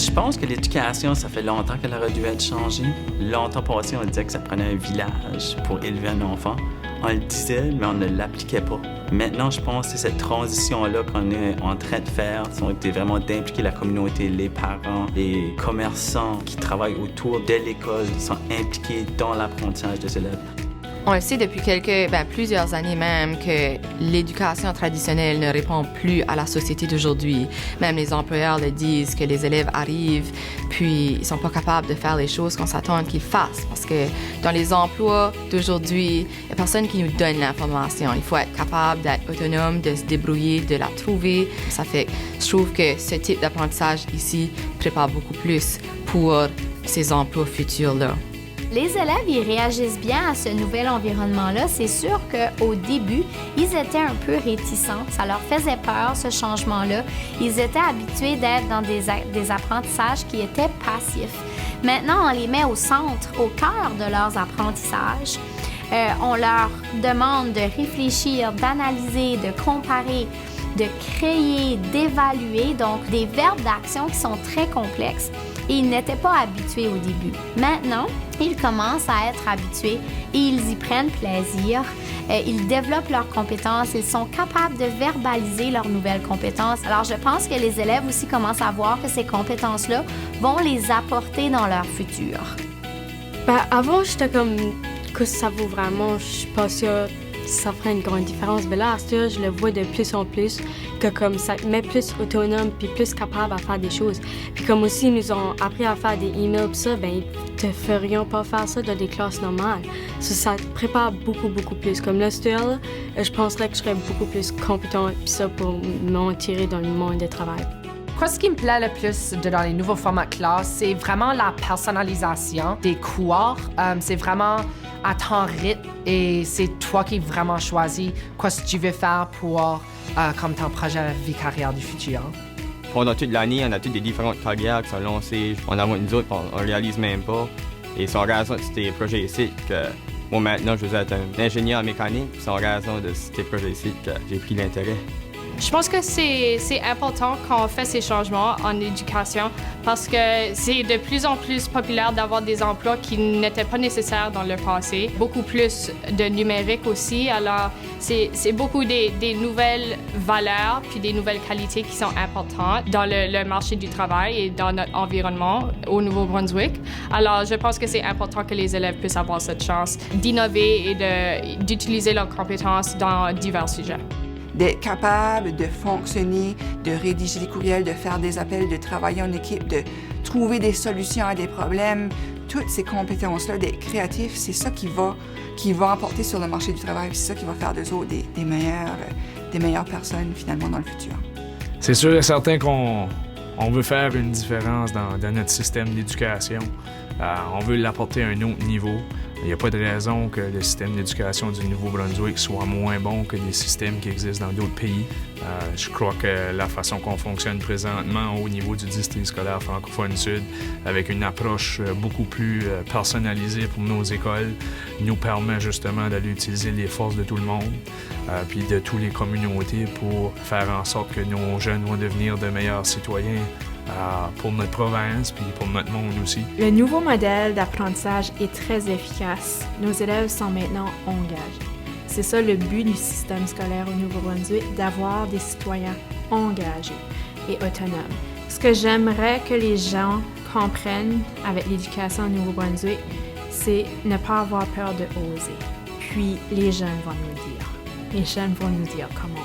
Je pense que l'éducation, ça fait longtemps qu'elle aurait dû être changée. Longtemps passé, on disait que ça prenait un village pour élever un enfant. On le disait, mais on ne l'appliquait pas. Maintenant, je pense que c'est cette transition-là qu'on est en train de faire. C'est vraiment d'impliquer la communauté, les parents, les commerçants qui travaillent autour de l'école, sont impliqués dans l'apprentissage des élèves. On le sait depuis plusieurs années même que l'éducation traditionnelle ne répond plus à la société d'aujourd'hui. Même les employeurs le disent, que les élèves arrivent, puis ils sont pas capables de faire les choses qu'on s'attend qu'ils fassent. Parce que dans les emplois d'aujourd'hui, il n'y a personne qui nous donne l'information. Il faut être capable d'être autonome, de se débrouiller, de la trouver. Ça fait, je trouve que ce type d'apprentissage ici prépare beaucoup plus pour ces emplois futurs-là. Les élèves, ils réagissent bien à ce nouvel environnement-là. C'est sûr qu'au début, ils étaient un peu réticents. Ça leur faisait peur, ce changement-là. Ils étaient habitués d'être dans des apprentissages qui étaient passifs. Maintenant, on les met au centre, au cœur de leurs apprentissages. On leur demande de réfléchir, d'analyser, de comparer, de créer, d'évaluer, donc des verbes d'action qui sont très complexes. Et ils n'étaient pas habitués au début. Maintenant, ils commencent à être habitués et ils y prennent plaisir. Ils développent leurs compétences. Ils sont capables de verbaliser leurs nouvelles compétences. Alors, je pense que les élèves aussi commencent à voir que ces compétences-là vont les apporter dans leur futur. Avant, j'étais comme, que ça vaut vraiment, je suis pas sûre ça ferait une grande différence. Mais là, à ce temps, je le vois de plus en plus que comme ça met plus autonome puis plus capable à faire des choses. Puis comme aussi, ils nous ont appris à faire des emails pis ça, ben ils te ferions pas faire ça dans des classes normales. Ça te prépare beaucoup plus. Comme là, je penserais que je serais beaucoup plus compétent pis ça pour m'en tirer dans le monde du travail. Ce qui me plaît le plus dans les nouveaux formats de classe, c'est vraiment la personnalisation des cours. C'est vraiment à ton rythme et c'est toi qui vraiment choisis ce que tu veux faire pour comme ton projet vie carrière du futur. Pendant toute l'année, on a toutes des différentes carrières qui sont lancées. On a nous autres, on réalise même pas. Et c'est en raison de ces projets ici que moi maintenant je veux être un ingénieur mécanique. C'est en raison de ces projets ici que j'ai pris l'intérêt. Je pense que c'est important quand on fait ces changements en éducation parce que c'est de plus en plus populaire d'avoir des emplois qui n'étaient pas nécessaires dans le passé. Beaucoup plus de numérique aussi. Alors, c'est beaucoup des nouvelles valeurs puis des nouvelles qualités qui sont importantes dans le marché du travail et dans notre environnement au Nouveau-Brunswick. Alors, je pense que c'est important que les élèves puissent avoir cette chance d'innover et d'utiliser leurs compétences dans divers sujets. D'être capable de fonctionner, de rédiger des courriels, de faire des appels, de travailler en équipe, de trouver des solutions à des problèmes. Toutes ces compétences-là, d'être créatif, c'est ça qui va apporter sur le marché du travail. C'est ça qui va faire d'eux autres des meilleures personnes finalement dans le futur. C'est sûr et certain qu'on veut faire une différence dans notre système d'éducation. On veut l'apporter à un autre niveau. Il n'y a pas de raison que le système d'éducation du Nouveau-Brunswick soit moins bon que des systèmes qui existent dans d'autres pays. Je crois que la façon qu'on fonctionne présentement au niveau du district scolaire francophone sud, avec une approche beaucoup plus personnalisée pour nos écoles, nous permet justement d'aller utiliser les forces de tout le monde, puis de toutes les communautés pour faire en sorte que nos jeunes vont devenir de meilleurs citoyens pour notre province puis pour notre monde aussi. Le nouveau modèle d'apprentissage est très efficace. Nos élèves sont maintenant engagés. C'est ça le but du système scolaire au Nouveau-Brunswick, d'avoir des citoyens engagés et autonomes. Ce que j'aimerais que les gens comprennent avec l'éducation au Nouveau-Brunswick, c'est ne pas avoir peur de oser. Puis les jeunes vont nous dire. Les jeunes vont nous dire comment